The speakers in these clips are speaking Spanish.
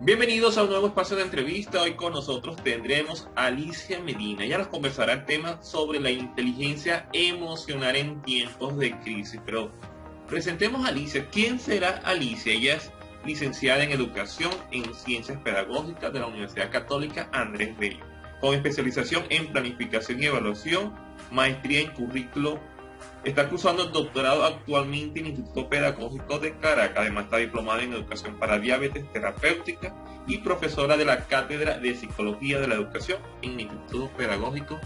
Bienvenidos a un nuevo espacio de entrevista. Hoy con nosotros tendremos a Alicia Medina. Ella nos conversará el tema sobre la inteligencia emocional en tiempos de crisis. Pero presentemos a Alicia. ¿Quién será Alicia? Ella es licenciada en Educación en Ciencias Pedagógicas de la Universidad Católica Andrés Bello, con especialización en Planificación y Evaluación, maestría en Currículo. Está cursando el doctorado actualmente en el Instituto Pedagógico de Caracas. Además está diplomada en Educación para Diabetes Terapéutica y profesora de la Cátedra de Psicología de la Educación en el Instituto Pedagógico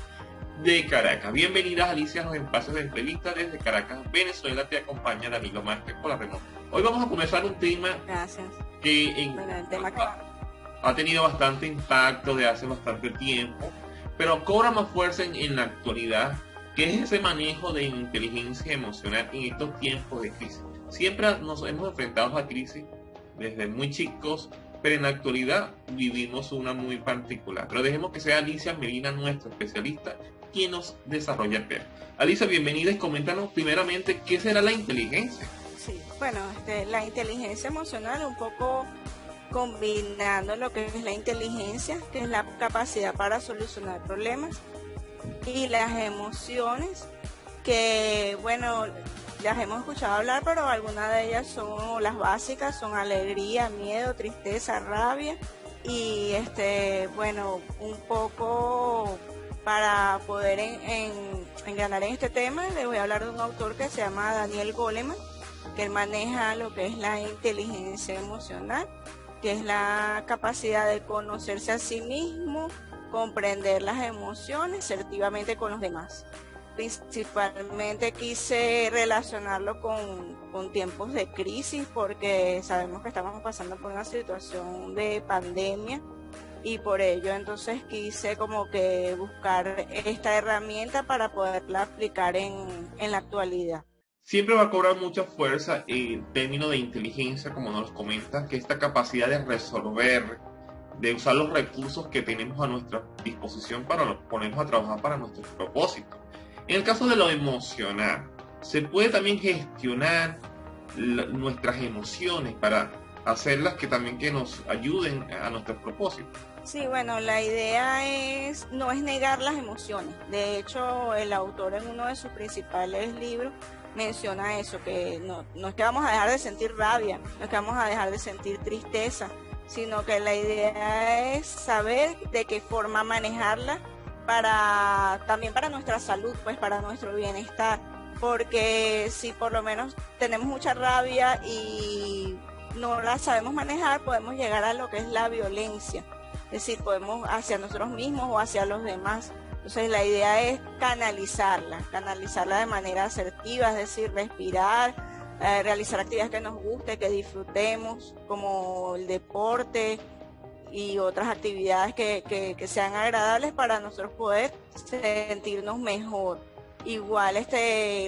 de Caracas. Bienvenida, Alicia, a los espacios de entrevista desde Caracas, Venezuela. Te acompaña Danilo Márquez por la remota. Hoy vamos a comenzar un tema ha tenido bastante impacto de hace bastante tiempo, pero cobra más fuerza en la actualidad, que es ese manejo de inteligencia emocional en estos tiempos de crisis. Siempre nos hemos enfrentado a crisis desde muy chicos, pero en la actualidad vivimos una muy particular. Pero dejemos que sea Alicia Medina, nuestra especialista, quien nos desarrolla el tema. Alicia, bienvenida y coméntanos primeramente qué será la inteligencia. Sí, bueno, la inteligencia emocional, un poco combinando lo que es la inteligencia, que es la capacidad para solucionar problemas, y las emociones, que bueno, las hemos escuchado hablar, pero algunas de ellas son las básicas, son alegría, miedo, tristeza, rabia, y bueno, un poco para poder ganar en este tema, les voy a hablar de un autor que se llama Daniel Goleman, que él maneja lo que es la inteligencia emocional, que es la capacidad de conocerse a sí mismo, comprender las emociones asertivamente con los demás. Principalmente quise relacionarlo con tiempos de crisis, porque sabemos que estamos pasando por una situación de pandemia, y por ello entonces quise como que buscar esta herramienta para poderla aplicar en la actualidad. Siempre va a cobrar mucha fuerza el término de inteligencia, como nos comenta, que esta capacidad de resolver, de usar los recursos que tenemos a nuestra disposición para ponernos a trabajar para nuestros propósitos. En el caso de lo emocional, se puede también gestionar nuestras emociones para hacerlas que nos ayuden a nuestros propósitos. Sí, bueno, la idea no es negar las emociones. De hecho, el autor en uno de sus principales libros menciona eso, que no es que vamos a dejar de sentir rabia, no es que vamos a dejar de sentir tristeza, sino que la idea es saber de qué forma manejarla también para nuestra salud, pues para nuestro bienestar, porque si por lo menos tenemos mucha rabia y no la sabemos manejar, podemos llegar a lo que es la violencia, es decir, podemos hacia nosotros mismos o hacia los demás. Entonces la idea es canalizarla de manera asertiva, es decir, respirar, realizar actividades que nos guste, que disfrutemos, como el deporte y otras actividades que sean agradables para nosotros poder sentirnos mejor. Igual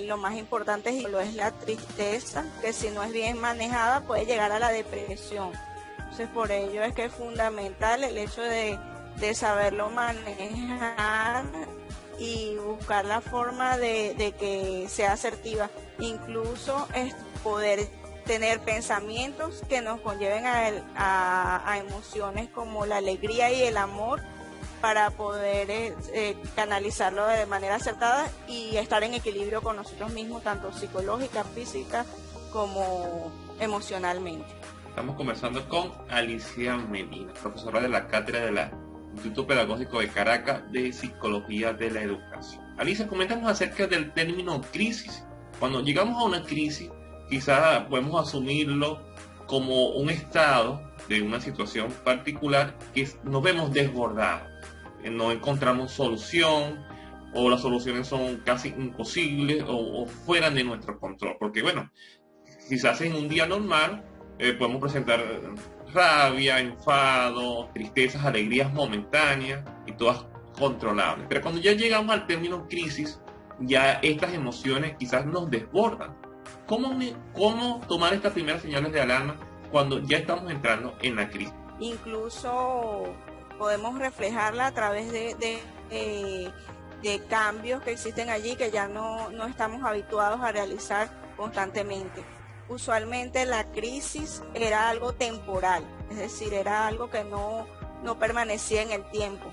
lo más importante es la tristeza, que si no es bien manejada puede llegar a la depresión. Entonces por ello es que es fundamental el hecho de saberlo manejar y buscar la forma de que sea asertiva. Incluso es poder tener pensamientos que nos conlleven a emociones como la alegría y el amor, para poder canalizarlo de manera acertada y estar en equilibrio con nosotros mismos, tanto psicológica, física como emocionalmente. Estamos conversando con Alicia Medina, profesora de la Cátedra del Instituto Pedagógico de Caracas de Psicología de la Educación. Alicia, coméntanos acerca del término crisis. Cuando llegamos a una crisis, quizás podemos asumirlo como un estado de una situación particular que nos vemos desbordados. No encontramos solución, o las soluciones son casi imposibles o fuera de nuestro control. Porque bueno, quizás en un día normal podemos presentar rabia, enfado, tristezas, alegrías momentáneas y todas controlables. Pero cuando ya llegamos al término crisis, ya estas emociones quizás nos desbordan. ¿Cómo tomar estas primeras señales de alarma cuando ya estamos entrando en la crisis? Incluso podemos reflejarla a través de cambios que existen allí, que ya no estamos habituados a realizar constantemente. usualmente la crisis era algo temporal, es decir, era algo que no permanecía en el tiempo.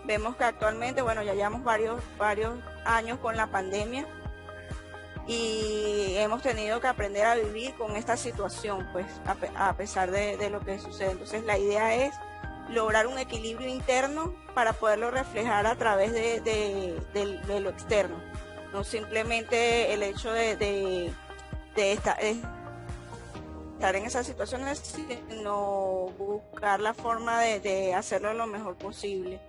Vemos que actualmente, bueno, ya llevamos varios años con la pandemia y hemos tenido que aprender a vivir con esta situación, pues a pesar de lo que sucede. Entonces la idea es lograr un equilibrio interno para poderlo reflejar a través de lo externo, no simplemente el hecho de estar en esas situaciones, sino buscar la forma de hacerlo lo mejor posible.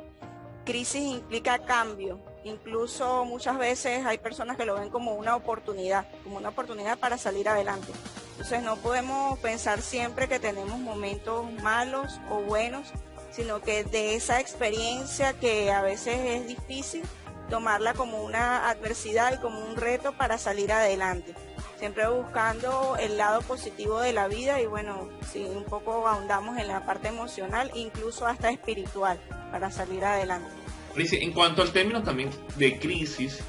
Crisis implica cambio, incluso muchas veces hay personas que lo ven como una oportunidad para salir adelante. Entonces no podemos pensar siempre que tenemos momentos malos o buenos, sino que de esa experiencia que a veces es difícil, tomarla como una adversidad y como un reto para salir adelante. Siempre buscando el lado positivo de la vida y bueno, si un poco ahondamos en la parte emocional, incluso hasta espiritual, para salir adelante. Alicia, en cuanto al término también de crisis,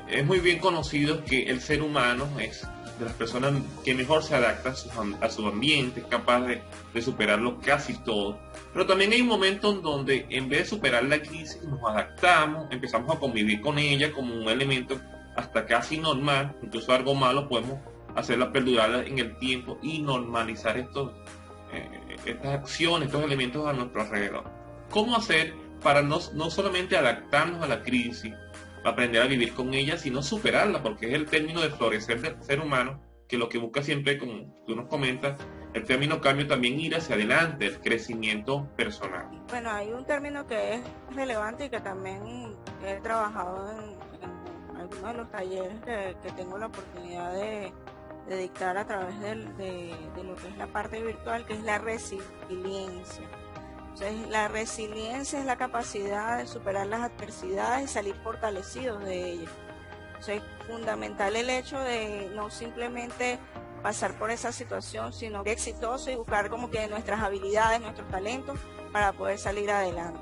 es muy bien conocido que el ser humano es de las personas que mejor se adapta a su ambiente, es capaz de superarlo casi todo. Pero también hay un momento en donde en vez de superar la crisis nos adaptamos, empezamos a convivir con ella como un elemento hasta casi normal, incluso algo malo podemos hacerla perdurar en el tiempo y normalizar estas acciones, estos elementos a nuestro alrededor. ¿Cómo hacer para no solamente adaptarnos a la crisis, aprender a vivir con ella, sino superarla? Porque es el término de florecer del ser humano, que lo que busca siempre, como tú nos comentas, el término cambio también ir hacia adelante, el crecimiento personal. Bueno, hay un término que es relevante y que también he trabajado en algunos de los talleres que tengo la oportunidad de dictar a través de lo que es la parte virtual, que es la resiliencia. Entonces, la resiliencia es la capacidad de superar las adversidades y salir fortalecidos de ellas. Entonces, es fundamental el hecho de no simplemente pasar por esa situación, sino que exitoso y buscar como que nuestras habilidades, nuestros talentos para poder salir adelante.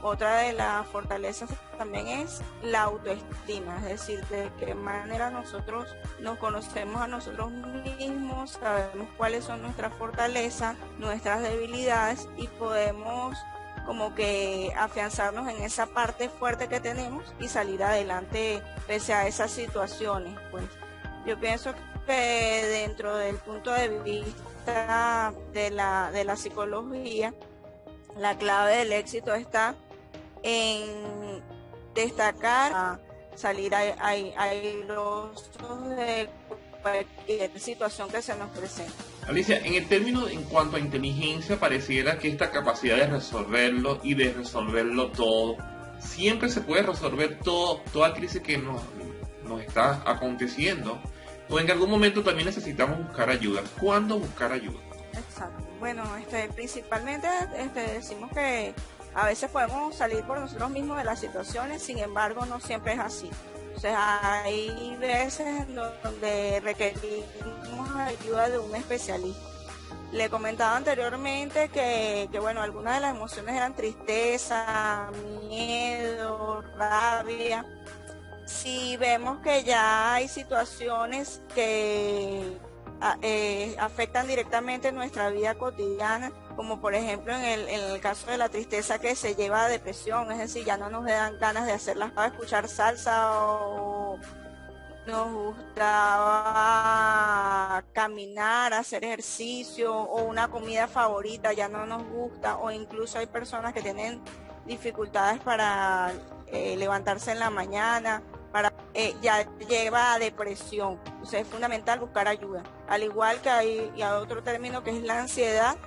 Otra de las fortalezas también es la autoestima, es decir, de qué manera nosotros nos conocemos a nosotros mismos, sabemos cuáles son nuestras fortalezas, nuestras debilidades y podemos como que afianzarnos en esa parte fuerte que tenemos y salir adelante pese a esas situaciones. Pues yo pienso que dentro del punto de vista de la psicología, la clave del éxito está en destacar, a salir airosos de cualquier situación que se nos presente. Alicia, en el término en cuanto a inteligencia, pareciera que esta capacidad de resolverlo y de resolverlo todo, siempre se puede resolver toda crisis que nos está aconteciendo, o en algún momento también necesitamos buscar ayuda. ¿Cuándo buscar ayuda? Exacto. Bueno, principalmente decimos que a veces podemos salir por nosotros mismos de las situaciones, sin embargo no siempre es así. O sea, hay veces donde requerimos ayuda de un especialista. Le comentaba anteriormente que bueno, algunas de las emociones eran tristeza, miedo, rabia. Si vemos que ya hay situaciones que afectan directamente nuestra vida cotidiana, como por ejemplo en el caso de la tristeza que se lleva a depresión, es decir, ya no nos dan ganas de hacerlas para escuchar salsa o nos gustaba caminar, hacer ejercicio o una comida favorita ya no nos gusta, o incluso hay personas que tienen dificultades para levantarse en la mañana, ya lleva a depresión. Entonces es fundamental buscar ayuda. Al igual que hay otro término que es la ansiedad,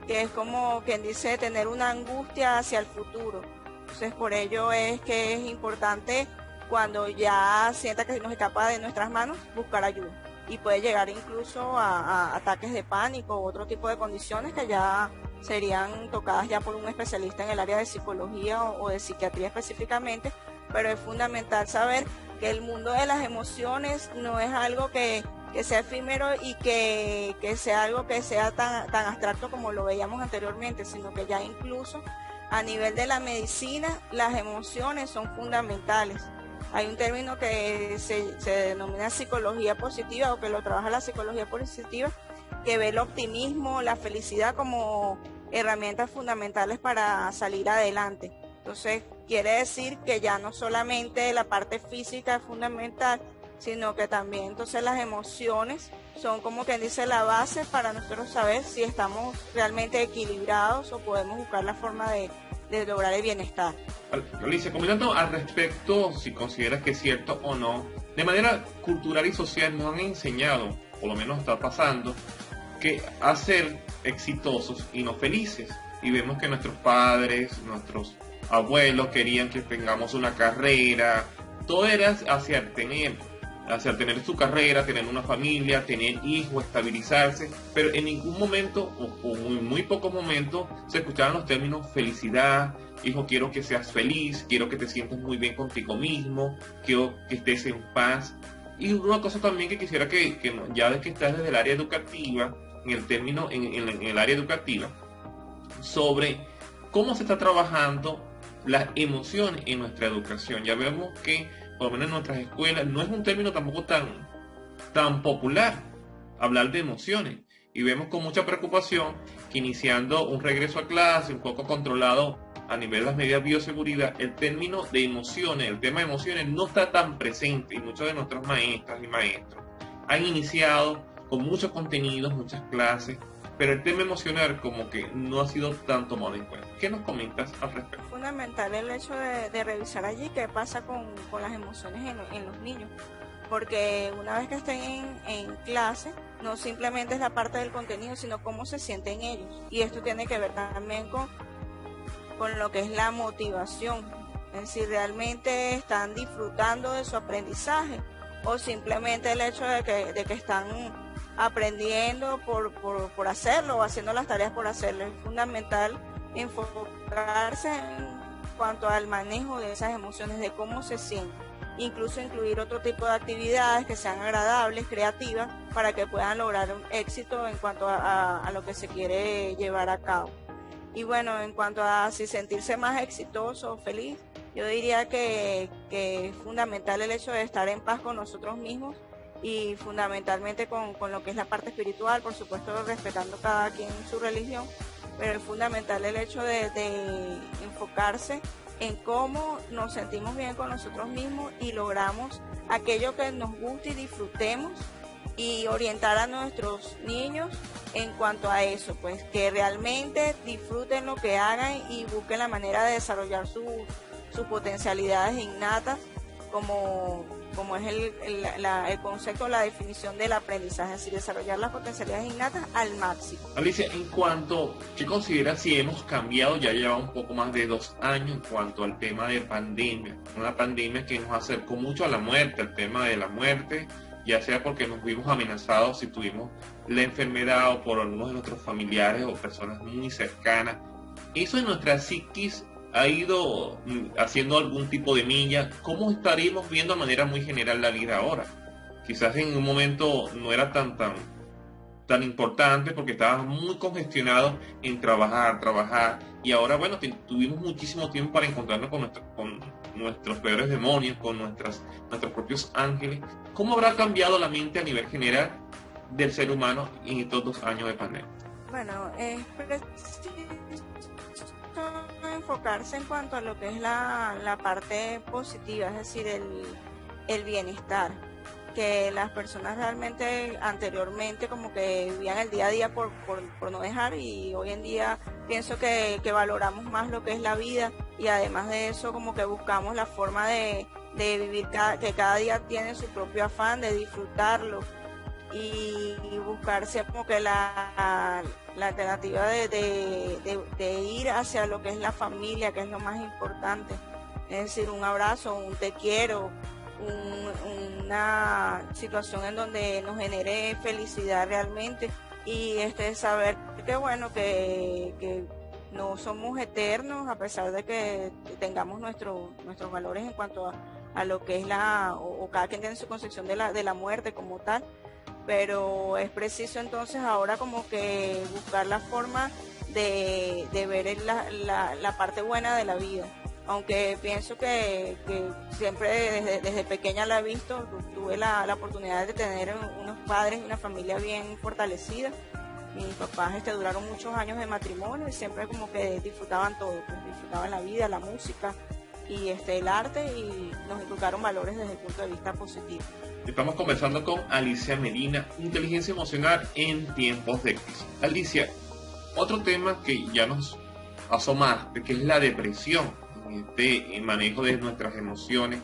que es como quien dice tener una angustia hacia el futuro. Entonces por ello es que es importante, cuando ya sienta que se nos escapa de nuestras manos, buscar ayuda. Y puede llegar incluso a ataques de pánico u otro tipo de condiciones que ya serían tocadas ya por un especialista en el área de psicología o de psiquiatría específicamente. Pero es fundamental saber que el mundo de las emociones no es algo que sea efímero y que sea algo que sea tan abstracto como lo veíamos anteriormente, sino que ya incluso a nivel de la medicina las emociones son fundamentales. Hay un término que se denomina psicología positiva, o que lo trabaja la psicología positiva, que ve el optimismo, la felicidad como herramientas fundamentales para salir adelante. Entonces, quiere decir que ya no solamente la parte física es fundamental, sino que también entonces las emociones son, como quien dice, la base para nosotros saber si estamos realmente equilibrados o podemos buscar la forma de lograr el bienestar. Alicia, comentando al respecto, si consideras que es cierto o no, de manera cultural y social nos han enseñado, por lo menos está pasando, que a ser exitosos y no felices. Y vemos que nuestros padres, nuestros abuelos querían que tengamos una carrera, todo era hacia tener su carrera, tener una familia, tener hijos, estabilizarse, pero en ningún momento, o muy pocos momentos, se escuchaban los términos felicidad. Hijo, quiero que seas feliz, quiero que te sientas muy bien contigo mismo, quiero que estés en paz. Y una cosa también que quisiera que ya ves que estás desde el área educativa, en el área educativa, sobre cómo se está trabajando las emociones en nuestra educación. Ya vemos que, por lo menos en nuestras escuelas, no es un término tampoco tan popular hablar de emociones. Y vemos con mucha preocupación que, iniciando un regreso a clase un poco controlado a nivel de las medidas de bioseguridad, el término de emociones, el tema de emociones no está tan presente, y muchos de nuestras maestras y maestros han iniciado con muchos contenidos, muchas clases, pero el tema emocional como que no ha sido tan tomado en cuenta. ¿Qué nos comentas al respecto? Es fundamental el hecho de revisar allí qué pasa con las emociones en los niños, porque una vez que estén en clase, no simplemente es la parte del contenido, sino cómo se sienten ellos. Y esto tiene que ver también con lo que es la motivación, es decir, realmente están disfrutando de su aprendizaje, o simplemente el hecho de que están aprendiendo por hacerlo, o haciendo las tareas por hacerlo. Es fundamental enfocarse en cuanto al manejo de esas emociones, de cómo se sienten, incluso incluir otro tipo de actividades que sean agradables, creativas, para que puedan lograr un éxito en cuanto a lo que se quiere llevar a cabo. Y bueno, en cuanto a si sentirse más exitoso o feliz, yo diría que es fundamental el hecho de estar en paz con nosotros mismos, y fundamentalmente con lo que es la parte espiritual, por supuesto respetando cada quien su religión, pero es fundamental el hecho de enfocarse en cómo nos sentimos bien con nosotros mismos y logramos aquello que nos guste y disfrutemos, y orientar a nuestros niños en cuanto a eso, pues que realmente disfruten lo que hagan y busquen la manera de desarrollar sus potencialidades innatas, como es el concepto, la definición del aprendizaje, es decir, desarrollar las potencialidades innatas al máximo. Alicia, en cuanto, ¿qué consideras si hemos cambiado? Ya lleva un poco más de 2 años en cuanto al tema de pandemia, una pandemia que nos acercó mucho a la muerte, al tema de la muerte, ya sea porque nos vimos amenazados si tuvimos la enfermedad, o por algunos de nuestros familiares o personas muy cercanas. Eso en nuestra psiquis ha ido haciendo algún tipo de milla. ¿Cómo estaríamos viendo de manera muy general la vida ahora? Quizás en un momento no era tan importante porque estábamos muy congestionados en trabajar, y ahora bueno, tuvimos muchísimo tiempo para encontrarnos con nuestros peores demonios, con nuestros propios ángeles. ¿Cómo habrá cambiado la mente a nivel general del ser humano en estos 2 años de pandemia? Bueno, es preciso enfocarse en cuanto a lo que es la parte positiva, es decir, el bienestar, que las personas realmente anteriormente como que vivían el día a día por no dejar, y hoy en día pienso que valoramos más lo que es la vida, y además de eso como que buscamos la forma de vivir, que cada día tiene su propio afán de disfrutarlo, y buscarse como que la alternativa de ir hacia lo que es la familia, que es lo más importante, es decir, un abrazo, un te quiero, una situación en donde nos genere felicidad realmente, y saber que bueno, que no somos eternos, a pesar de que tengamos nuestros valores en cuanto a lo que es o cada quien tiene su concepción de la muerte como tal, pero es preciso entonces ahora como que buscar la forma de ver la parte buena de la vida, aunque pienso que siempre desde pequeña la he visto. Tuve la oportunidad de tener unos padres y una familia bien fortalecida. Mis papás duraron muchos años de matrimonio y siempre como que disfrutaban todo, pues disfrutaban la vida, la música y el arte, y nos inculcaron valores desde el punto de vista positivo. Estamos conversando con Alicia Medina, inteligencia emocional en tiempos de crisis. Alicia, otro tema que ya nos asomaste, que es la depresión, el manejo de nuestras emociones,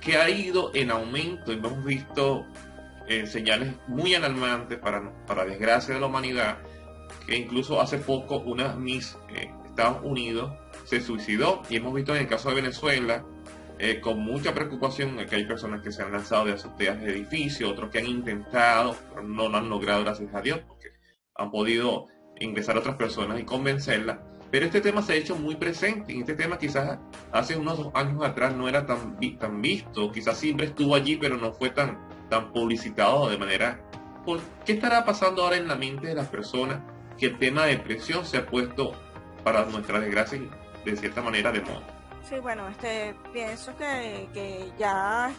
que ha ido en aumento. Hemos visto señales muy alarmantes para desgracia de la humanidad, que incluso hace poco una Miss Estados Unidos se suicidó, y hemos visto en el caso de Venezuela con mucha preocupación que hay personas que se han lanzado de azoteas de edificios, otros que han intentado, pero no lo han logrado, gracias a Dios, porque han podido ingresar a otras personas y convencerlas. Pero este tema se ha hecho muy presente, y este tema quizás hace unos años atrás no era tan visto, quizás siempre estuvo allí, pero no fue tan publicitado de manera... ¿Por qué estará pasando ahora en la mente de las personas que el tema de depresión se ha puesto, para nuestra desgracia, de cierta manera de moda? Sí, bueno, pienso que ya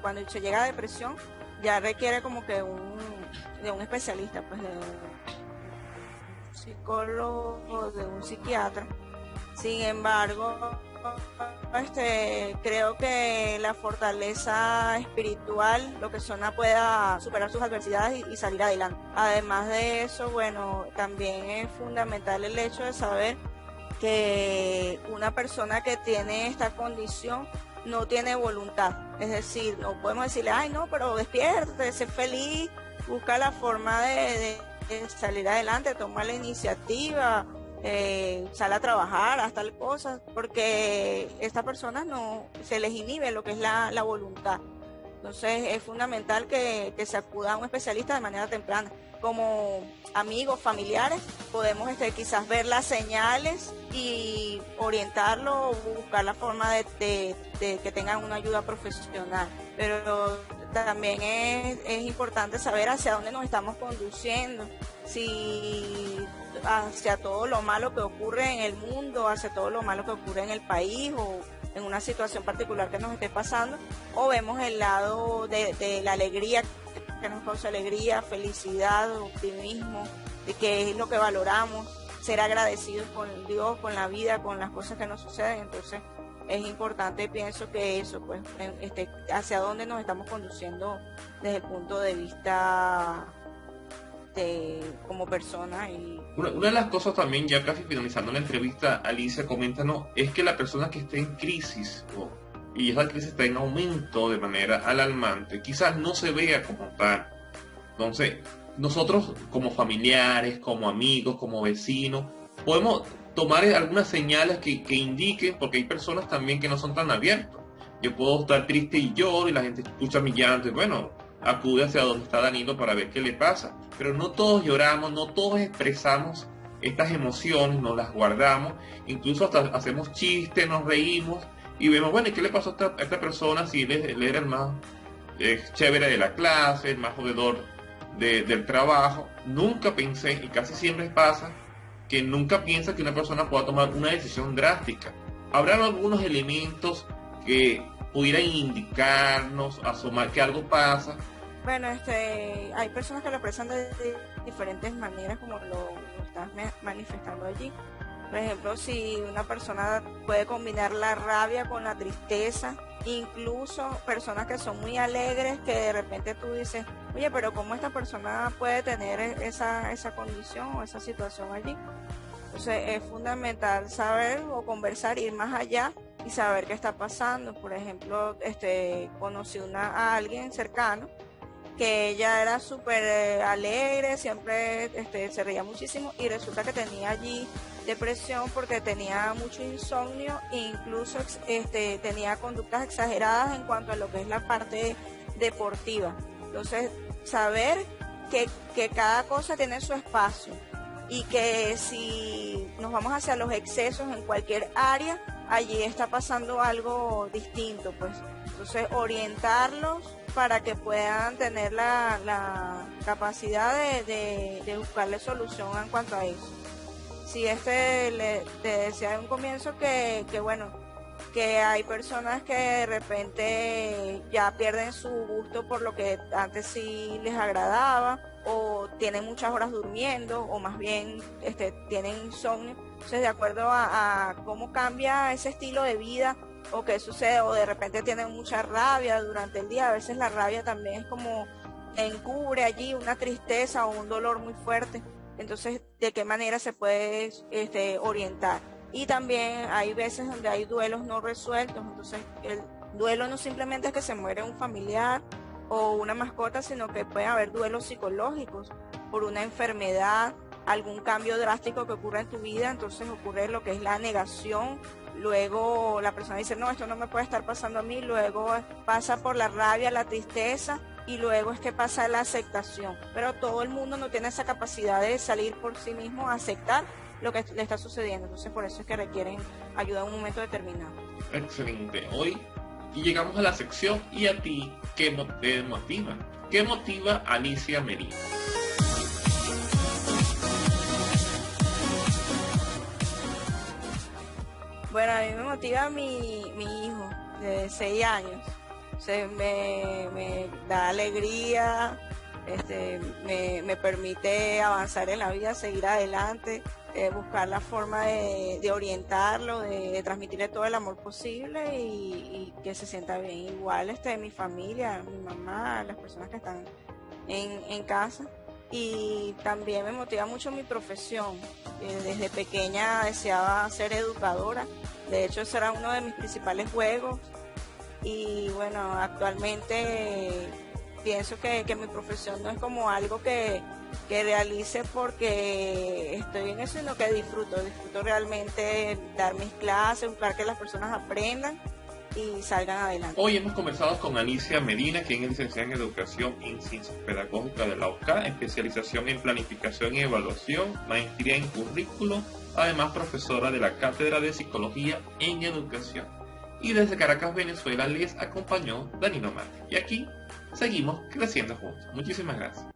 cuando se llega a depresión ya requiere como que de un especialista, pues de un psicólogo, de un psiquiatra. Sin embargo, creo que la fortaleza espiritual, lo que Sona pueda superar sus adversidades y salir adelante. Además de eso, bueno, también es fundamental el hecho de saber que una persona que tiene esta condición no tiene voluntad. Es decir, no podemos decirle, ay no, pero despiértate, sé feliz, busca la forma de salir adelante, toma la iniciativa, sale a trabajar, haz tal cosa, porque estas personas no se les inhibe lo que es la voluntad. Entonces es fundamental que se acuda a un especialista de manera temprana. Como amigos, familiares, podemos quizás ver las señales y orientarlo o buscar la forma de que tengan una ayuda profesional. Pero también es importante saber hacia dónde nos estamos conduciendo, si hacia todo lo malo que ocurre en el mundo, hacia todo lo malo que ocurre en el país o en una situación particular que nos esté pasando, o vemos el lado de la alegría, que nos causa alegría, felicidad, optimismo, de qué es lo que valoramos, ser agradecidos con Dios, con la vida, con las cosas que nos suceden. Entonces es importante, pienso que eso, pues, hacia dónde nos estamos conduciendo desde el punto de vista como persona. Una de las cosas también, ya casi finalizando la entrevista, Alicia, coméntanos, es que la persona que esté en crisis y esa crisis está en aumento de manera alarmante, quizás no se vea como tal. Entonces, nosotros como familiares, como amigos, como vecinos, podemos tomar algunas señales que indiquen, porque hay personas también que no son tan abiertos. Yo puedo estar triste y lloro, y la gente escucha mi llanto, y bueno, acude hacia donde está Danilo para ver qué le pasa. Pero no todos lloramos, no todos expresamos estas emociones, nos las guardamos, incluso hasta hacemos chistes, nos reímos y vemos, bueno, ¿y qué le pasó a esta persona si él era el más chévere de la clase, el más jodedor del trabajo? Nunca pensé, y casi siempre pasa, que nunca piensa que una persona pueda tomar una decisión drástica. ¿Habrán algunos elementos que pudieran indicarnos, asomar que algo pasa? Bueno, hay personas que lo expresan de diferentes maneras, como lo estás manifestando allí. Por ejemplo, si una persona puede combinar la rabia con la tristeza, incluso personas que son muy alegres, que de repente tú dices, oye, pero ¿cómo esta persona puede tener esa condición o esa situación allí? Entonces es fundamental saber o conversar, ir más allá y saber qué está pasando. Por ejemplo, conocí a alguien cercano que ella era súper alegre, siempre se reía muchísimo, y resulta que tenía allí depresión porque tenía mucho insomnio e incluso tenía conductas exageradas en cuanto a lo que es la parte deportiva. Entonces, saber que cada cosa tiene su espacio y que si nos vamos hacia los excesos en cualquier área, allí está pasando algo distinto, pues. Entonces, orientarlos para que puedan tener la capacidad de buscarle solución en cuanto a eso. Si te decía en un comienzo que bueno, que hay personas que de repente ya pierden su gusto por lo que antes sí les agradaba, o tienen muchas horas durmiendo, o más bien tienen insomnio. Entonces, de acuerdo a cómo cambia ese estilo de vida o qué sucede, o de repente tienen mucha rabia durante el día, a veces la rabia también es como encubre allí una tristeza o un dolor muy fuerte. Entonces, ¿de qué manera se puede orientar? Y también hay veces donde hay duelos no resueltos. Entonces, el duelo no simplemente es que se muere un familiar o una mascota, sino que puede haber duelos psicológicos por una enfermedad, algún cambio drástico que ocurra en tu vida. Entonces ocurre lo que es la negación. Luego la persona dice, no, esto no me puede estar pasando a mí. Luego pasa por la rabia, la tristeza, y luego es que pasa la aceptación. Pero todo el mundo no tiene esa capacidad de salir por sí mismo a aceptar lo que le está sucediendo. Entonces por eso es que requieren ayuda en un momento determinado. Excelente. Hoy llegamos a la sección ¿y a ti qué te motiva? ¿Qué motiva a Alicia Medina? Bueno, a mí me motiva mi hijo de 6 años. Me da alegría, me permite avanzar en la vida, seguir adelante, buscar la forma de orientarlo, de transmitirle todo el amor posible y que se sienta bien. Igual mi familia, mi mamá, las personas que están en casa. Y también me motiva mucho mi profesión. Desde pequeña deseaba ser educadora. De hecho, ese era uno de mis principales juegos. Y bueno, actualmente pienso que mi profesión no es como algo que realice porque estoy en eso, sino que disfruto realmente dar mis clases, buscar que las personas aprendan y salgan adelante. Hoy hemos conversado con Alicia Medina, quien es licenciada en Educación en Ciencias Pedagógicas de la UCA, especialización en Planificación y Evaluación, maestría en Currículo, además profesora de la Cátedra de Psicología en Educación. Y desde Caracas, Venezuela, les acompañó Danilo Márquez. Y aquí seguimos creciendo juntos. Muchísimas gracias.